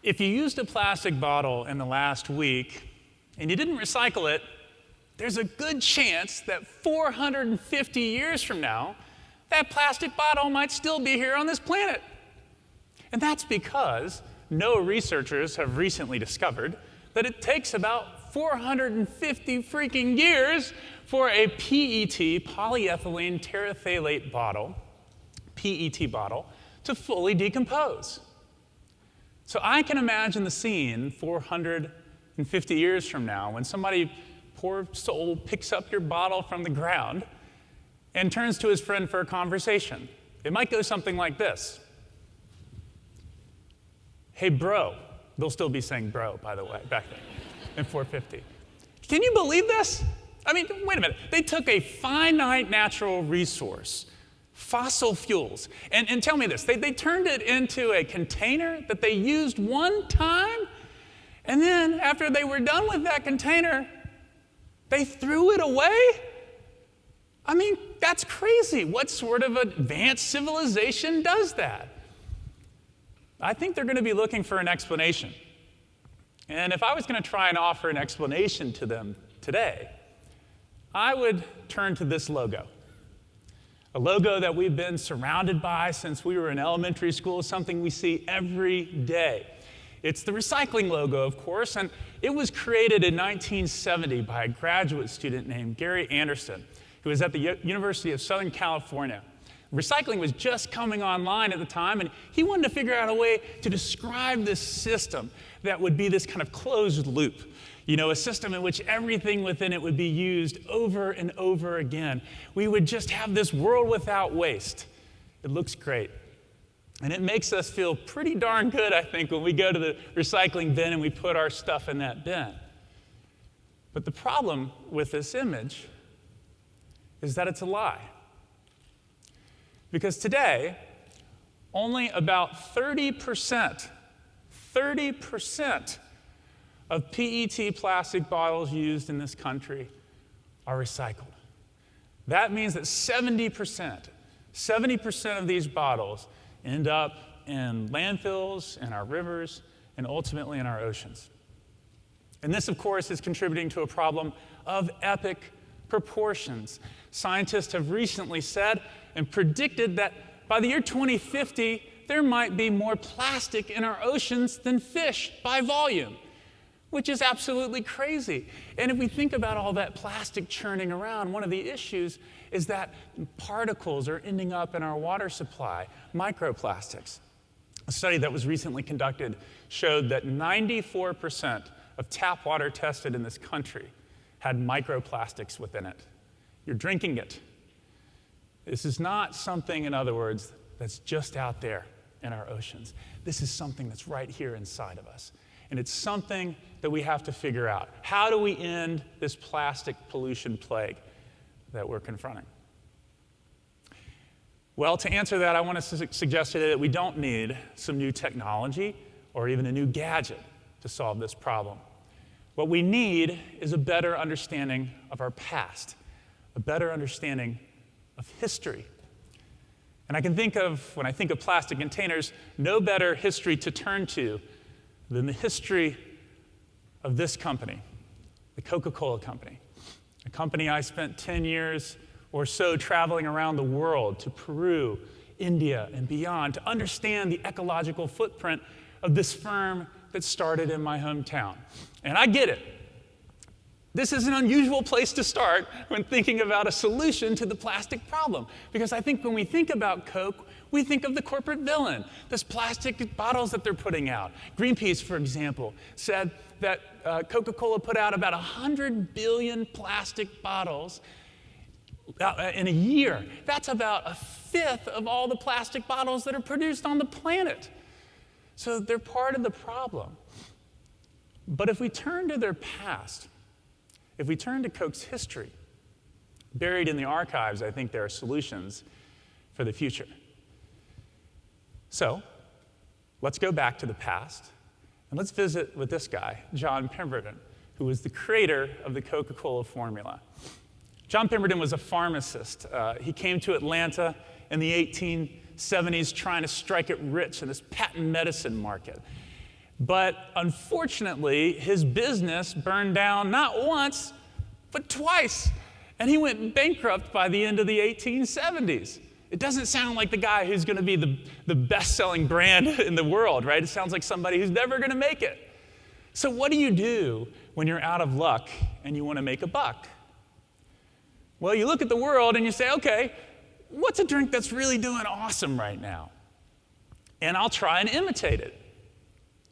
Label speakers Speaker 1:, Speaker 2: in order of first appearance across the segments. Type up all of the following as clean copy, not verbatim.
Speaker 1: If you used a plastic bottle in the last week and you didn't recycle it, there's a good chance that 450 years from now, that plastic bottle might still be here on this planet. And that's because NOAA researchers have recently discovered that it takes about 450 freaking years for a PET, polyethylene terephthalate bottle, PET bottle, to fully decompose. So I can imagine the scene 450 years from now when somebody, poor soul, picks up your bottle from the ground and turns to his friend for a conversation. It might go something like this. Hey, bro. They'll still be saying bro, by the way, back then, in 450. Can you believe this? I mean, wait a minute. They took a finite natural resource, fossil fuels, and tell me this. They turned it into a container that they used one time, and then after they were done with that container, they threw it away? I mean, that's crazy. What sort of advanced civilization does that? I think they're going to be looking for an explanation. And if I was going to try and offer an explanation to them today, I would turn to this logo. A logo that we've been surrounded by since we were in elementary school, something we see every day. It's the recycling logo, of course, and it was created in 1970 by a graduate student named Gary Anderson, who was at the University of Southern California. Recycling was just coming online at the time, and he wanted to figure out a way to describe this system that would be this kind of closed loop. You know, a system in which everything within it would be used over and over again. We would just have this world without waste. It looks great. And it makes us feel pretty darn good, I think, when we go to the recycling bin and we put our stuff in that bin. But the problem with this image is that it's a lie. Because today, only about 30% of PET plastic bottles used in this country are recycled. That means that 70% of these bottles end up in landfills, in our rivers, and ultimately in our oceans. And this, of course, is contributing to a problem of epic proportions. Scientists have recently said and predicted that by the year 2050, there might be more plastic in our oceans than fish by volume, which is absolutely crazy. And if we think about all that plastic churning around, one of the issues is that particles are ending up in our water supply, microplastics. A study that was recently conducted showed that 94% of tap water tested in this country had microplastics within it. You're drinking it. This is not something, in other words, that's just out there in our oceans. This is something that's right here inside of us. And it's something that we have to figure out. How do we end this plastic pollution plague that we're confronting? Well, to answer that, I want to suggest today that we don't need some new technology or even a new gadget to solve this problem. What we need is a better understanding of our past, a better understanding of history. And I can think of, when I think of plastic containers, no better history to turn to than the history of this company, the Coca-Cola Company, a company I spent 10 years or so traveling around the world to Peru, India, and beyond to understand the ecological footprint of this firm that started in my hometown. And I get it. This is an unusual place to start when thinking about a solution to the plastic problem. Because I think when we think about Coke, we think of the corporate villain, this plastic bottles that they're putting out. Greenpeace, for example, said that Coca-Cola put out about 100 billion plastic bottles in a year. That's about a fifth of all the plastic bottles that are produced on the planet. So they're part of the problem. But if we turn to their past, if we turn to Coke's history, buried in the archives, I think there are solutions for the future. So, let's go back to the past, and let's visit with this guy, John Pemberton, who was the creator of the Coca-Cola formula. John Pemberton was a pharmacist. He came to Atlanta in the 1870s trying to strike it rich in this patent medicine market. But unfortunately, his business burned down not once, but twice. And he went bankrupt by the end of the 1870s. It doesn't sound like the guy who's going to be the best-selling brand in the world, right? It sounds like somebody who's never going to make it. So what do you do when you're out of luck and you want to make a buck? Well, you look at the world and you say, okay, what's a drink that's really doing awesome right now? And I'll try and imitate it.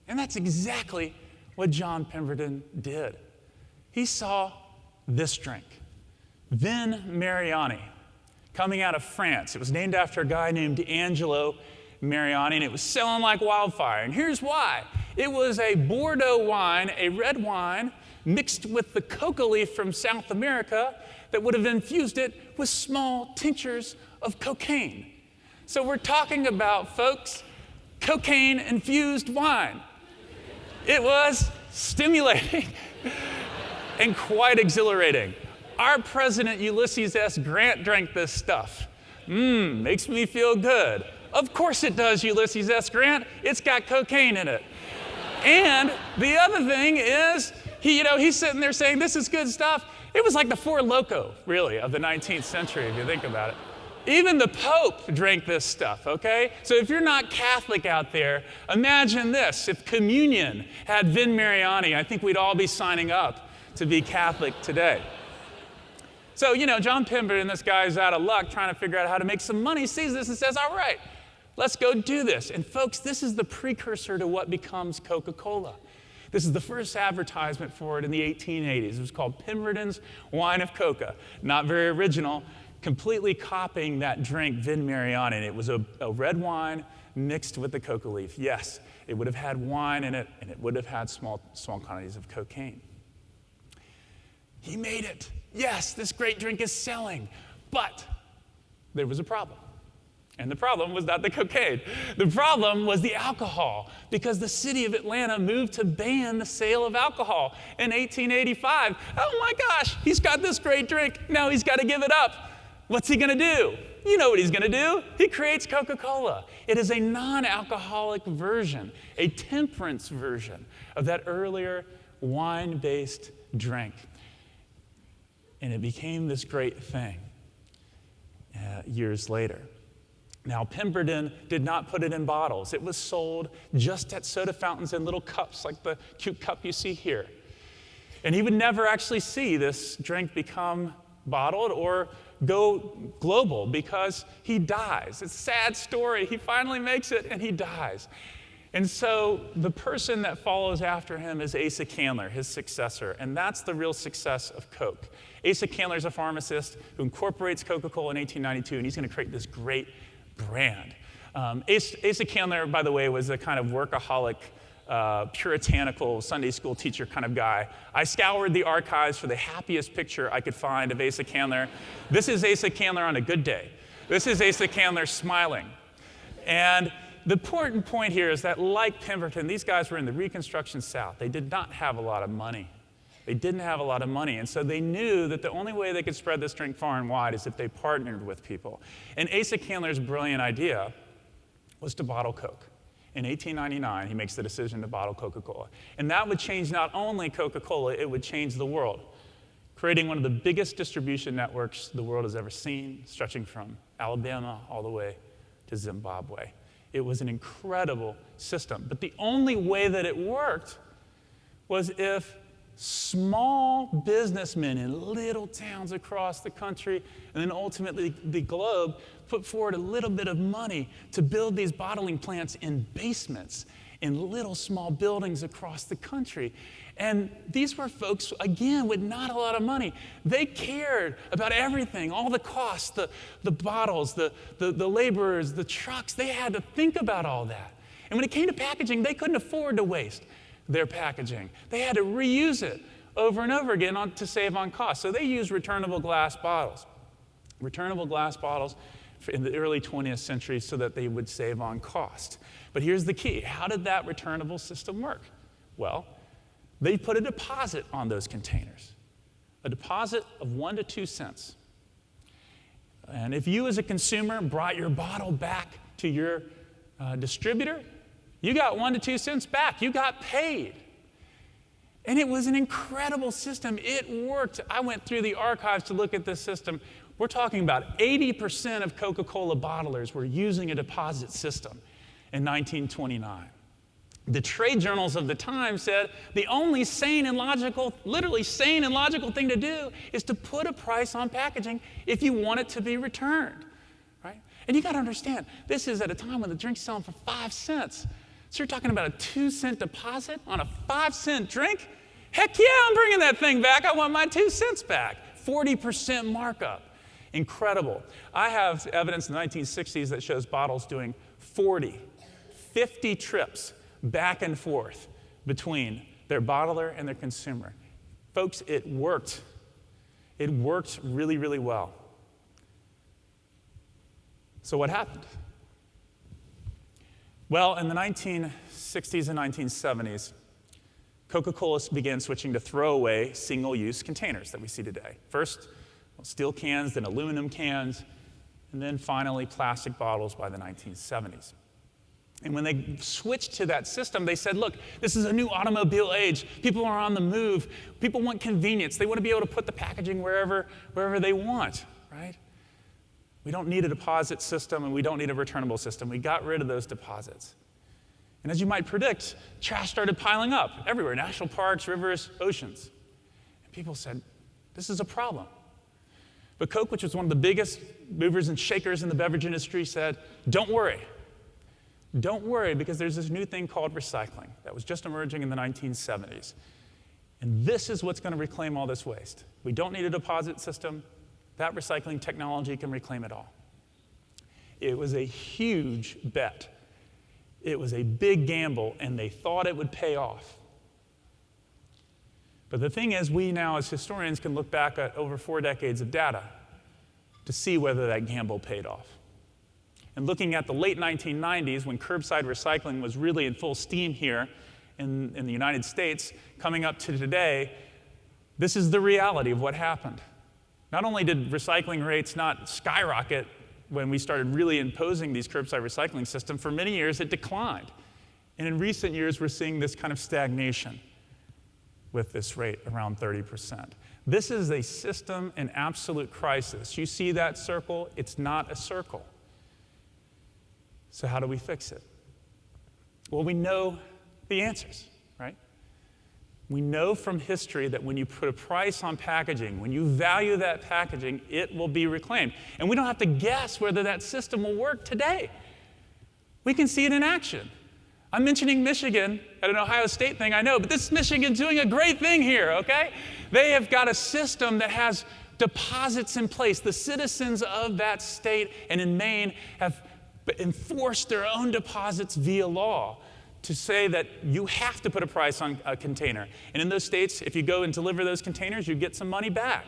Speaker 1: And that's exactly what John Pemberton did. He saw this drink, VIN Mariani, coming out of France. It was named after a guy named Angelo Mariani, and it was selling like wildfire. And here's why. It was a Bordeaux wine, a red wine, mixed with the coca leaf from South America that would have infused it with small tinctures of cocaine. So we're talking about, folks, cocaine-infused wine. It was stimulating and quite exhilarating. Our president, Ulysses S. Grant, drank this stuff. Makes me feel good. Of course it does, Ulysses S. Grant. It's got cocaine in it. And the other thing is, he's sitting there saying, this is good stuff. It was like the Four Loko, really, of the 19th century, if you think about it. Even the Pope drank this stuff, okay? So if you're not Catholic out there, imagine this. If communion had VIN Mariani, I think we'd all be signing up to be Catholic today. So, John Pemberton, this guy's out of luck trying to figure out how to make some money, sees this and says, all right, let's go do this. And folks, this is the precursor to what becomes Coca-Cola. This is the first advertisement for it in the 1880s. It was called Pemberton's Wine of Coca. Not very original, completely copying that drink, VIN Mariani. And it was a red wine mixed with the coca leaf. Yes, it would have had wine in it, and it would have had small quantities of cocaine. He made it. Yes, this great drink is selling. But there was a problem. And the problem was not the cocaine. The problem was the alcohol, because the city of Atlanta moved to ban the sale of alcohol in 1885. Oh my gosh, he's got this great drink. Now he's got to give it up. What's he going to do? You know what he's going to do. He creates Coca-Cola. It is a non-alcoholic version, a temperance version of that earlier wine-based drink. And it became this great thing years later. Now, Pemberton did not put it in bottles. It was sold just at soda fountains in little cups, like the cute cup you see here. And he would never actually see this drink become bottled or go global, because he dies. It's a sad story. He finally makes it, and he dies. And so the person that follows after him is Asa Candler, his successor, and that's the real success of Coke. Asa Candler is a pharmacist who incorporates Coca-Cola in 1892, and he's going to create this great brand. Asa Candler, by the way, was a kind of workaholic, puritanical Sunday school teacher kind of guy. I scoured the archives for the happiest picture I could find of Asa Candler. This is Asa Candler on a good day. This is Asa Candler smiling. And the important point here is that, like Pemberton, these guys were in the Reconstruction South. They did not have a lot of money. They didn't have a lot of money, and so they knew that the only way they could spread this drink far and wide is if they partnered with people. And Asa Candler's brilliant idea was to bottle Coke. In 1899, he makes the decision to bottle Coca-Cola. And that would change not only Coca-Cola, it would change the world, creating one of the biggest distribution networks the world has ever seen, stretching from Alabama all the way to Zimbabwe. It was an incredible system. But the only way that it worked was if small businessmen in little towns across the country, and then ultimately the globe, put forward a little bit of money to build these bottling plants in basements, in little small buildings across the country. And these were folks, again, with not a lot of money. They cared about everything, all the costs, the bottles, the laborers, the trucks. They had to think about all that. And when it came to packaging, they couldn't afford to waste their packaging. They had to reuse it over and over again to save on cost. So they used returnable glass bottles. Returnable glass bottles in the early 20th century so that they would save on cost. But here's the key. How did that returnable system work? Well, they put a deposit on those containers, a deposit of 1 to 2 cents. And if you as a consumer brought your bottle back to your distributor, You got 1 to 2 cents back. You got paid. And it was an incredible system. It worked. I went through the archives to look at this system. We're talking about 80% of Coca-Cola bottlers were using a deposit system in 1929. The trade journals of the time said the only sane and logical, literally sane and logical thing to do is to put a price on packaging if you want it to be returned, right? And you got to understand, this is at a time when the drink's selling for 5 cents. So you're talking about a 2-cent deposit on a 5-cent drink? Heck yeah, I'm bringing that thing back. I want my 2 cents back. 40% markup. Incredible. I have evidence in the 1960s that shows bottles doing 40, 50 trips back and forth between their bottler and their consumer. Folks, it worked. It worked really, really well. So what happened? Well, in the 1960s and 1970s, Coca-Cola began switching to throwaway single-use containers that we see today. First, steel cans, then aluminum cans, and then finally plastic bottles by the 1970s. And when they switched to that system, they said, look, this is a new automobile age. People are on the move. People want convenience. They want to be able to put the packaging wherever they want, right? We don't need a deposit system, and we don't need a returnable system. We got rid of those deposits. And as you might predict, trash started piling up everywhere, national parks, rivers, oceans. And people said, this is a problem. But Coke, which was one of the biggest movers and shakers in the beverage industry, said, don't worry. Don't worry, because there's this new thing called recycling that was just emerging in the 1970s. And this is what's going to reclaim all this waste. We don't need a deposit system. That recycling technology can reclaim it all. It was a huge bet. It was a big gamble, and they thought it would pay off. But the thing is, we now as historians can look back at over 4 decades of data to see whether that gamble paid off. And looking at the late 1990s, when curbside recycling was really in full steam here in the United States, coming up to today, this is the reality of what happened. Not only did recycling rates not skyrocket when we started really imposing these curbside recycling systems, for many years it declined. And in recent years, we're seeing this kind of stagnation with this rate around 30%. This is a system in absolute crisis. You see that circle? It's not a circle. So how do we fix it? Well, we know the answers, right? We know from history that when you put a price on packaging, when you value that packaging, it will be reclaimed. And we don't have to guess whether that system will work today. We can see it in action. I'm mentioning Michigan at an Ohio State thing, I know, but this Michigan's doing a great thing here, okay? They have got a system that has deposits in place. The citizens of that state and in Maine have enforced their own deposits via law to say that you have to put a price on a container. And in those states, if you go and deliver those containers, you get some money back.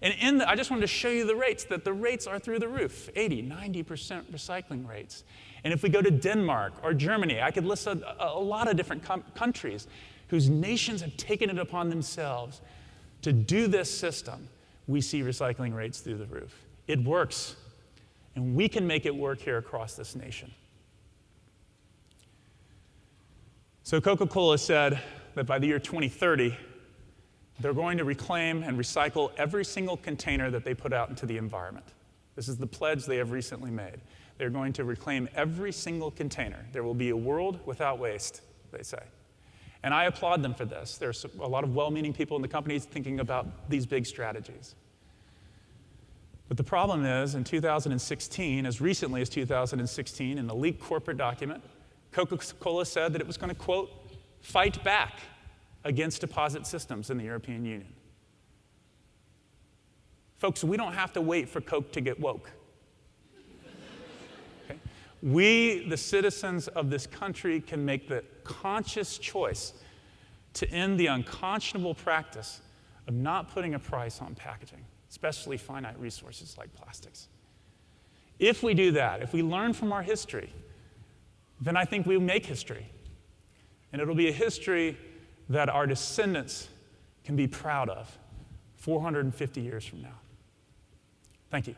Speaker 1: And I just wanted to show you the rates, that the rates are through the roof, 80, 90% recycling rates. And if we go to Denmark or Germany, I could list a lot of different countries whose nations have taken it upon themselves to do this system. We see recycling rates through the roof. It works, and we can make it work here across this nation. So Coca-Cola said that by the year 2030, they're going to reclaim and recycle every single container that they put out into the environment. This is the pledge they have recently made. They're going to reclaim every single container. There will be a world without waste, they say. And I applaud them for this. There's a lot of well-meaning people in the companies thinking about these big strategies. But the problem is, in 2016, as recently as 2016, in a leaked corporate document, Coca-Cola said that it was going to, quote, fight back against deposit systems in the European Union. Folks, we don't have to wait for Coke to get woke. Okay? We, the citizens of this country, can make the conscious choice to end the unconscionable practice of not putting a price on packaging, especially finite resources like plastics. If we do that, if we learn from our history, then I think we make history. And it'll be a history that our descendants can be proud of 450 years from now. Thank you.